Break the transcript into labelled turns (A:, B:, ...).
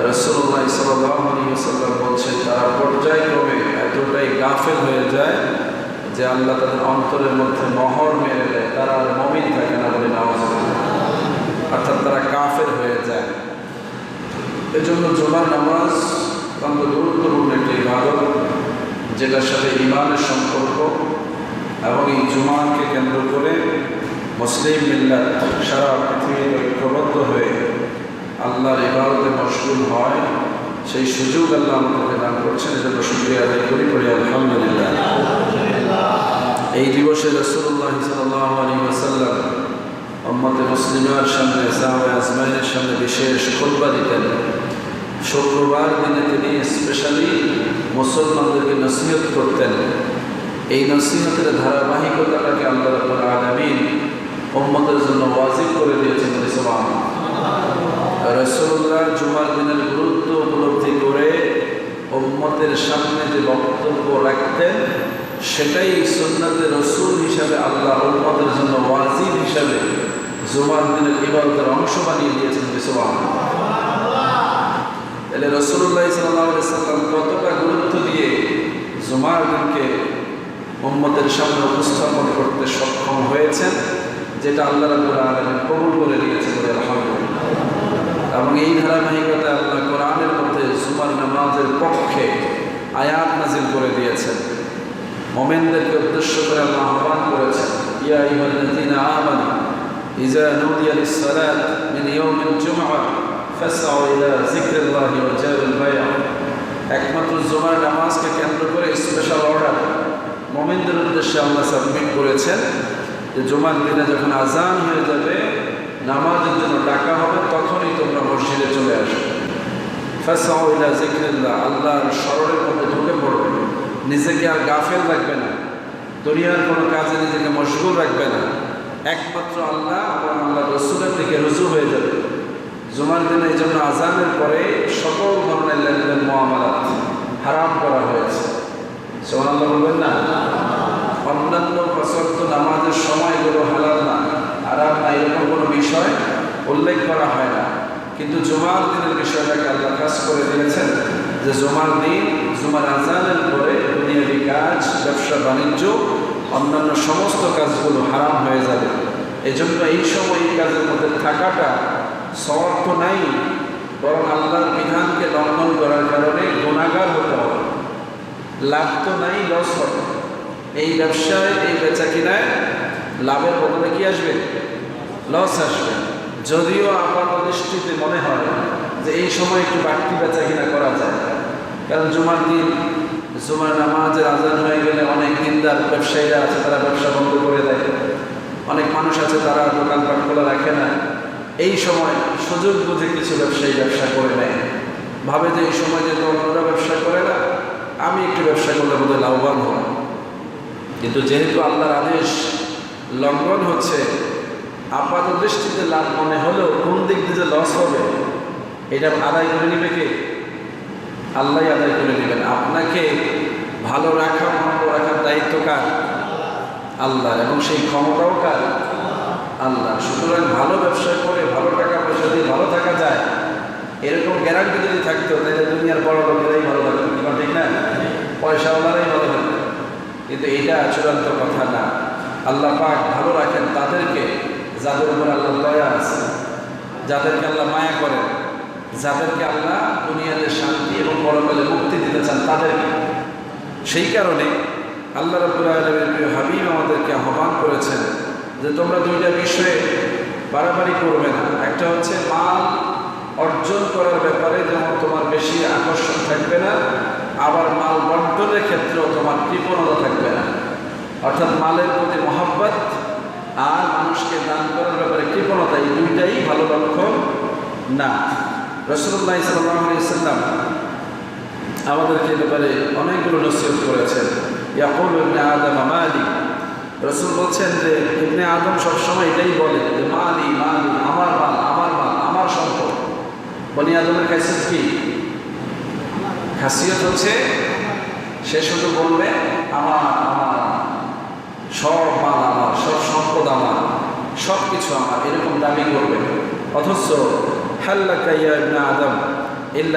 A: রাসূলুল্লাহ সাল্লাল্লাহু আলাইহি ওয়াসাল্লাম বলছেন তারা পর্যায়ক্রমে এতটাই গাফেল হয়ে যায় যে আল্লাহ তাদের অন্তরের মধ্যে মোহর মেরে দেয়, তারা আর মুমিন থাকে না বলে নাউযুবিল্লাহ, অর্থাৎ তারা কাফের হয়ে যায়। এজন্য জুমার নামাজ অত্যন্ত গুরুত্বপূর্ণ একটি ইবাদত, যেটার সাথে ঈমানের সম্পর্ক, এবং এই জুমাকে কেন্দ্র করে মুসলিম মিল্লাত সারা পৃথিবীতে ঐক্যবদ্ধ হয়ে আল্লাহর ইবাদতে মশগুল হয়, সেই সুযোগ আল্লাহ আমাদেরকে দান করছেন। এজন্য শুকরিয়া আদায় করি, আলহামদুলিল্লাহ। এই দিবসে রাসূলুল্লাহ সাল্লাল্লাহু আলাইহি ওয়াসাল্লাম উম্মতে মুসলিমার সামনে, সাহাবায়ে আজমাইনের সামনে বিশেষ খুতবা দিতেন। শুক্রবার দিনে তিনি স্পেশালি মুসলমানদেরকে নসিহত করতেন। এই নসিহতের ধারাবাহিকতাটাকে আল্লাহ রাব্বুল আলামিন উম্মতের জন্য ওয়াজিব করে দিয়েছেন। সুবহানাল্লাহ। রাসূলুল্লাহ জুমার দিনের গুরুত্ব উপলব্ধি করে উম্মতের সামনে যে বক্তব্য রাখতেন, সেটাই সুন্নাতে রাসূল হিসাবে আল্লাহ উম্মতের জন্য ওয়াজিব হিসাবে জুমার দিনের ইবাদতের অংশ বানিয়ে দিয়েছেন। সুবহানাল্লাহ। তাহলে রাসূলুল্লাহ সাল্লাল্লাহু আলাইহি ওয়াসাল্লাম কতটা গুরুত্ব দিয়ে জুমার দিনকে উম্মতের সামনে উপস্থাপন করতে সক্ষম হয়েছেন, যেটা আল্লাহ রাব্বুল আলামিন কবুল করে নিয়েছেন। আলহামদুলিল্লাহ। এবং এই ধারাবাহিকতা আল্লাহ কোরআনের মধ্যে জুমার নামাজের পক্ষে আয়াত নাজিল করে দিয়েছেন। মুমিনদেরকে উদ্দেশ্য করে আল্লাহ আহ্বান করেছেন, ইয়া আইয়ুহাল্লাযীনা আমানু ইযা নুদিয়া লিস-সালাত মিন ইয়াউমিল জুমআহ ফাসআউ ইলা যিকরিল্লাহি ওয়া যারুল বায়'। একমাত্র জুমার নামাজকে কেন্দ্র করে স্পেশাল অর্ডার মুমিনদের উদ্দেশ্যে আল্লাহ সাবমিট করেছেন যে জুমার দিনে যখন আজান হয়ে যাবে, নামাজের জন্য ডাকা হবে, তখনই তোমরা মসজিদে চলে আসো। ফাসআউ ইলা যিকরিল্লাহ, আল্লাহর স্মরণের মধ্যে ঢুকে পড়বে, নিজেকে আর গাফেল রাখবে না, দুনিয়ার কোনো কাজে নিজেকে মশগুল রাখবে না, একমাত্র আল্লাহ এবং আল্লাহ রাসূলের দিকে রুজু হয়ে যাবে। জুমার দিনে এই জন্য আজানের পরে সকল ধরনের লেনদেন মুআমালাত হারাম করা হয়েছে। সুবহানাল্লাহ বলবেন না? অন্যান্য প্রচলিত নামাজের সময়গুলো হালাল না, হারাম না, এরকম কোনো বিষয় উল্লেখ করা হয় না, কিন্তু জুমার দিনের বিষয়টাকে আল্লাহ খাস করে দিয়েছেন যে জুমার দিন, জুমার আজানের পরে দুনিয়াবি কাজ, ব্যবসা বাণিজ্য, অন্যান্য সমস্ত কাজগুলো হারাম হয়ে যাবে। এজন্য এই সময় এই কাজের মধ্যে থাকাটা সওয়াব তো নাই, বরং আল্লাহর বিধানকে লঙ্ঘন করার কারণে গুনাহগার হতে হবে। লাভ তো নাই, লস হবে। এই ব্যবসায়, এই বেচা কিনায় লাভের বদলে কি আসবে? লস আসবে। যদিও আপাত দৃষ্টিতে মনে হয় যে এই সময় একটু বাড়তি বেচা কিনা করা যায়, কারণ জুমার দিন, জুমার নামাজের আজান হয়ে গেলে অনেক দিনদার ব্যবসায়ীরা আছে, তারা ব্যবসা বন্ধ করে দেয়। অনেক মানুষ আছে তারা দোকানপাট খোলা রাখে না। এই সময় সুযোগ বুঝে কিছু ব্যবসায়ী ব্যবসা করে নেয়, ভাবে যে এই সময় যে অন্যরা ব্যবসা করে না, আমি একটু ব্যবসা করলে বোধহয় লাভবান হব। কিন্তু যেহেতু আল্লাহর আদেশ লঙ্ঘন হচ্ছে, আপাত দৃষ্টিতে লাভ মনে হলেও কোন দিক দিয়ে যে লস হবে এটা আদায় করে নিবে কে? আল্লাহ আদায় করে নেবেন। আপনাকে ভালো রাখা, মন্দ রাখার দায়িত্ব কার? আল্লাহ। এবং সেই ক্ষমতাও কার? আল্লাহ। সুতরাং ভালো ব্যবসা করে ভালো টাকা পয়সা দিয়ে ভালো থাকা যায়, এরকম গ্যারান্টি যদি থাকতো তাহলে দুনিয়ার বড় লোকেরাই ভালো থাকতো, ঠিক না? পয়সাওয়ালারাই ভালো থাকতো। কিন্তু এটা চূড়ান্ত কথা না। আল্লাহ পাক ভালো রাখেন তাদেরকে যাদের উপর আল্লাহ দয়া আছে, যাদেরকে আল্লাহ মায়া করেন, যাদেরকে আল্লাহ দুনিয়াতে শান্তি এবং পরকালে মুক্তি দিতে চান তাদেরকে। সেই কারণে আল্লাহ রাব্বুল আলামিনের প্রিয় হাবিব আমাদেরকে আহ্বান করেছেন যে তোমরা দুইটা বিষয়ে বাড়াবাড়ি করবে না। একটা হচ্ছে মাল অর্জন করার ব্যাপারে যেমন তোমার বেশি আকর্ষণ থাকবে না, আবার মাল বন্টনের ক্ষেত্রেও তোমার কৃপণতা থাকবে না। অর্থাৎ মালের প্রতি মহব্বত আর মানুষকে দান করার ব্যাপারে কৃপণতা, এই দুইটাই ভালো লক্ষণ না। রাসূলুল্লাহ সাল্লাল্লাহু আলাইহি ওয়াসাল্লাম আমাদেরকে এই ব্যাপারে অনেকগুলো নসিহত করেছেন। ইয়াকুলু ইবনে আদম মালি, রাসূল বলছেন যে ইবনে আদম সবসময় এটাই বলে যে মালি মালি, আমার মাল, আমার মাল, আমার সম্পদ। বনি আদমের খাসিয়ত কি? খাসিয়ত হচ্ছে সে শুধু বলবে আমার, আমার সব মাল আমার, সব সম্পদ আমার, সব কিছু আমার, এরকম দাবি করবে। অথচ হাল্লাকা ইয়া ইবনে আদম, ইল্লা